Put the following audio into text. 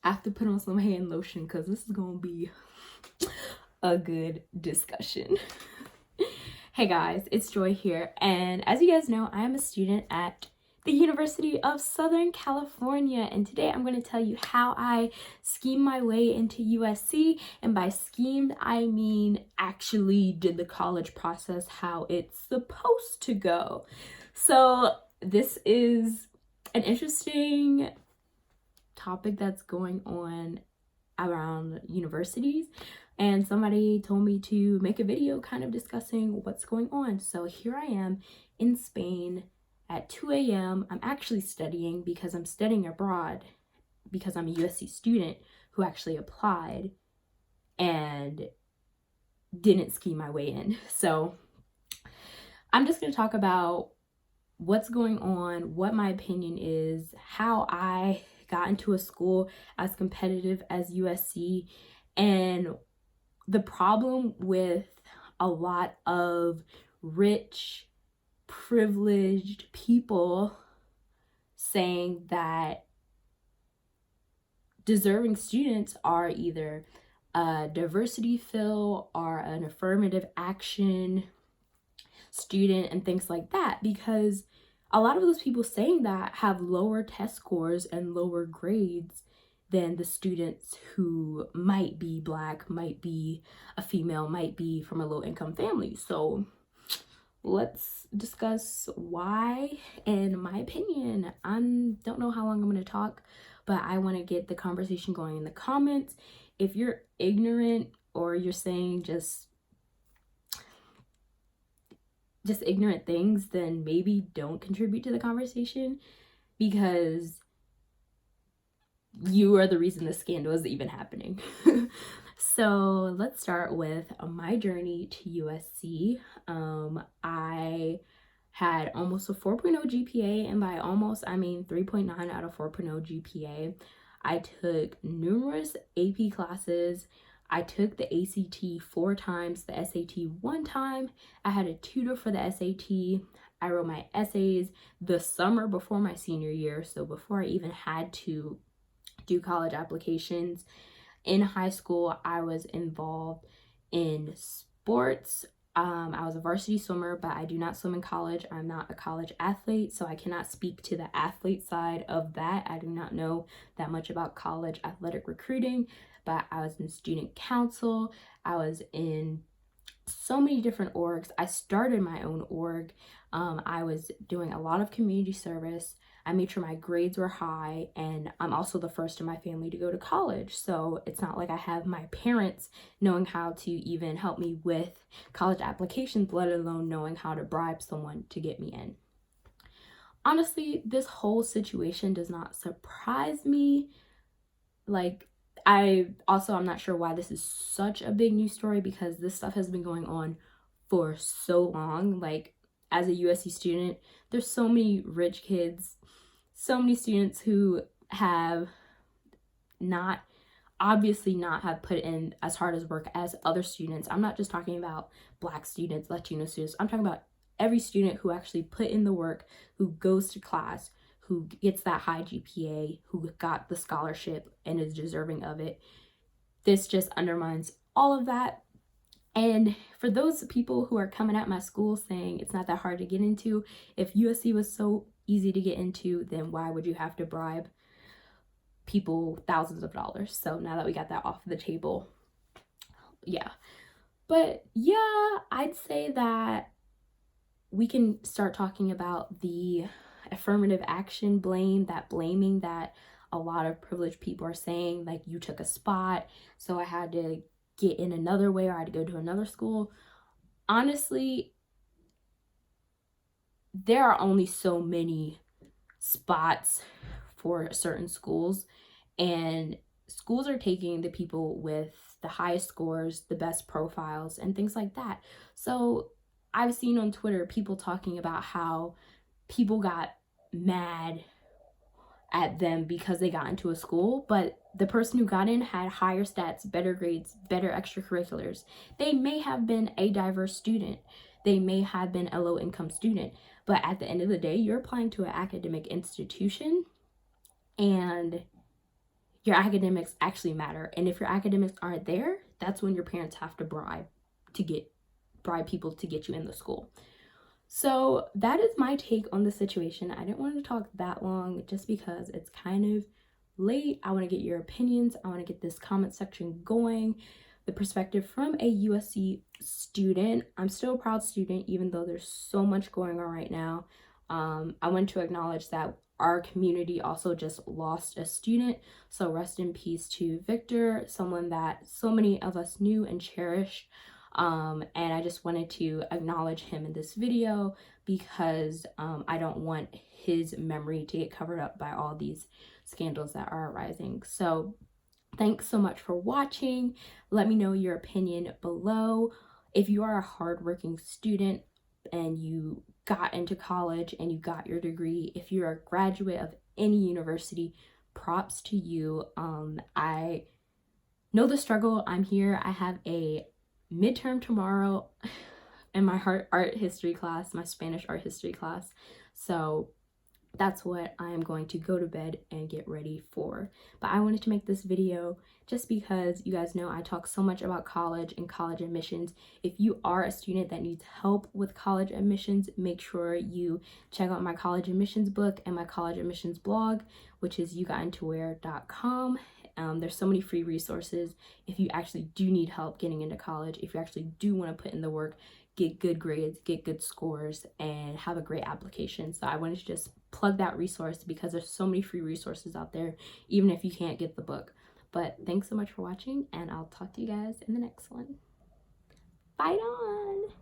I have to put on some hand lotion because this is gonna be a good discussion. Hey guys, it's Joy here, and as you guys know, I am a student at the University of Southern California, and today I'm going to tell you how I schemed my way into USC, and by schemed I mean actually did the college process how it's supposed to go. So this is an interesting topic that's going on around universities, and somebody told me to make a video kind of discussing what's going on. So here I am in Spain at 2 a.m. I'm actually studying because I'm studying abroad because I'm a USC student who actually applied and didn't ski my way in. So I'm just going to talk about what's going on, what my opinion is, how I got into a school as competitive as USC, and the problem with a lot of rich, privileged people saying that deserving students are either a diversity fill or an affirmative action student and things like that, because a lot of those people saying that have lower test scores and lower grades than the students who might be Black, might be a female, might be from a low-income family. So let's discuss why and my opinion. I don't know how long I'm going to talk, but I want to get the conversation going in the comments. If you're ignorant or you're saying just ignorant things, then maybe don't contribute to the conversation, because you are the reason this scandal is even happening. So let's start with my journey to USC. I had almost a 4.0 GPA, and by almost I mean 3.9 out of 4.0 GPA. I took numerous AP classes. I took the ACT 4 times, the SAT 1 time. I had a tutor for the SAT. I wrote my essays the summer before my senior year, so before I even had to do college applications. In high school, I was involved in sports. I was a varsity swimmer, but I do not swim in college. I'm not a college athlete, so I cannot speak to the athlete side of that. I do not know that much about college athletic recruiting, but I was in student council. I was in so many different orgs. I started my own org. I was doing a lot of community service. I made sure my grades were high, and I'm also the first in my family to go to college. So it's not like I have my parents knowing how to even help me with college applications, let alone knowing how to bribe someone to get me in. Honestly, this whole situation does not surprise me. Like, I'm not sure why this is such a big news story, because this stuff has been going on for so long. Like, as a USC student, there's so many rich kids, so many students who have obviously not have put in as hard as work as other students. I'm not just talking about Black students, Latino students. I'm talking about every student who actually put in the work, who goes to class, who gets that high GPA, who got the scholarship and is deserving of it. This just undermines all of that. And for those people who are coming at my school saying it's not that hard to get into, if USC was so easy to get into, then why would you have to bribe people thousands of dollars? So now that we got that off the table, yeah. But yeah, I'd say that we can start talking about the affirmative action blaming that a lot of privileged people are saying, like, you took a spot, so I had to get in another way, or I had to go to another school. Honestly, there are only so many spots for certain schools, and schools are taking the people with the highest scores, the best profiles, and things like that. So I've seen on Twitter people talking about how people got mad at them because they got into a school, but the person who got in had higher stats, better grades, better extracurriculars. They may have been a diverse student. They may have been a low-income student, but at the end of the day, you're applying to an academic institution, and your academics actually matter. And if your academics aren't there, that's when your parents have to bribe people to get you in the school. So that is my take on the situation. I didn't want to talk that long just because it's kind of late. I want to get your opinions. I want to get this comment section going. The perspective from a USC student. I'm still a proud student, even though there's so much going on right now. I want to acknowledge that our community also just lost a student. So rest in peace to Victor, someone that so many of us knew and cherished. And I just wanted to acknowledge him in this video because I don't want his memory to get covered up by all these scandals that are arising. So thanks so much for watching. Let me know your opinion below. If you are a hardworking student and you got into college and you got your degree, if you're a graduate of any university, props to you. I know the struggle. I'm here. I have a midterm tomorrow in my art history class, my Spanish art history class. So that's what I am going to go to bed and get ready for. But I wanted to make this video just because you guys know I talk so much about college and college admissions. If you are a student that needs help with college admissions, make sure you check out my college admissions book and my college admissions blog, which is yougotintowear.com. There's so many free resources if you actually do need help getting into college, if you actually do want to put in the work, get good grades, get good scores, and have a great application. So I wanted to just plug that resource because there's so many free resources out there, even if you can't get the book. But thanks so much for watching, and I'll talk to you guys in the next one. Bye on!